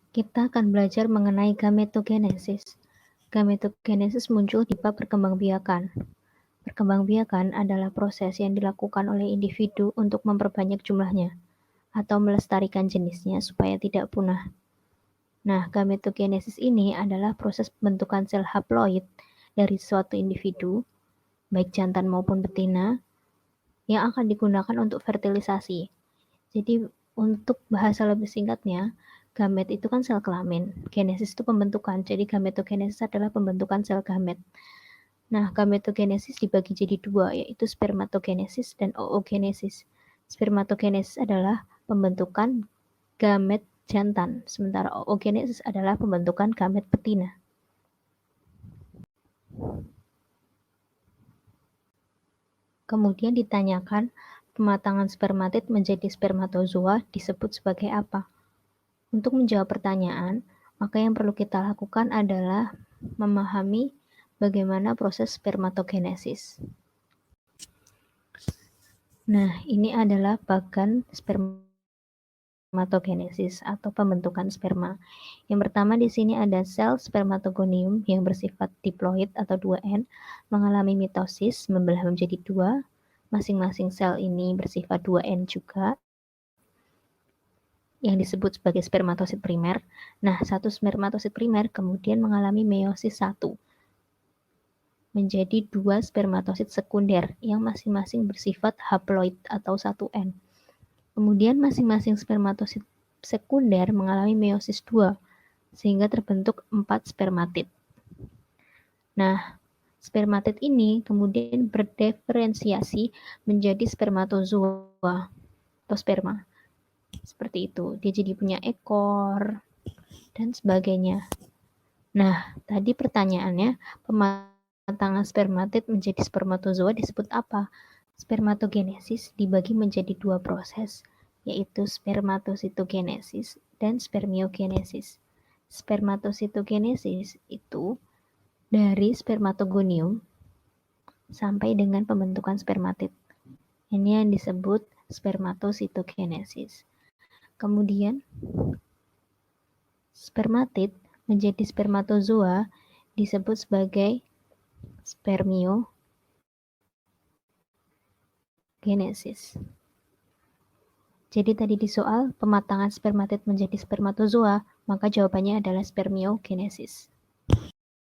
Kita akan belajar mengenai gametogenesis. Gametogenesis muncul di bab perkembangbiakan. Perkembangbiakan adalah proses yang dilakukan oleh individu untuk memperbanyak jumlahnya atau melestarikan jenisnya supaya tidak punah. Nah, gametogenesis ini adalah proses pembentukan sel haploid dari suatu individu, baik jantan maupun betina, yang akan digunakan untuk fertilisasi. Jadi, untuk bahasa lebih singkatnya, gamet itu kan sel kelamin, genesis itu pembentukan, jadi gametogenesis adalah pembentukan sel gamet. Nah, gametogenesis dibagi jadi dua, yaitu spermatogenesis dan oogenesis. Spermatogenesis adalah pembentukan gamet jantan, sementara oogenesis adalah pembentukan gamet betina. Kemudian ditanyakan, pematangan spermatid menjadi spermatozoa disebut sebagai apa? Untuk menjawab pertanyaan, maka yang perlu kita lakukan adalah memahami bagaimana proses spermatogenesis. Nah, ini adalah bagan spermatogenesis atau pembentukan sperma. Yang pertama di sini ada sel spermatogonium yang bersifat diploid atau 2N mengalami mitosis membelah menjadi dua. Masing-masing sel ini bersifat 2N juga, yang disebut sebagai spermatosit primer. Nah, satu spermatosit primer kemudian mengalami meiosis 1 menjadi dua spermatosit sekunder yang masing-masing bersifat haploid atau 1N. Kemudian masing-masing spermatosit sekunder mengalami meiosis 2 sehingga terbentuk 4 spermatid. Nah, spermatid ini kemudian berdiferensiasi menjadi spermatozoa atau sperma. Seperti itu, dia jadi punya ekor dan sebagainya. Nah, tadi pertanyaannya, pematangan spermatid menjadi spermatozoa disebut apa? Spermatogenesis dibagi menjadi dua proses, yaitu spermatositogenesis dan spermiogenesis. Spermatositogenesis itu dari spermatogonium sampai dengan pembentukan spermatid. Ini yang disebut spermatositogenesis. Kemudian, spermatid menjadi spermatozoa disebut sebagai spermiogenesis. Jadi tadi di soal pematangan spermatid menjadi spermatozoa, maka jawabannya adalah spermiogenesis.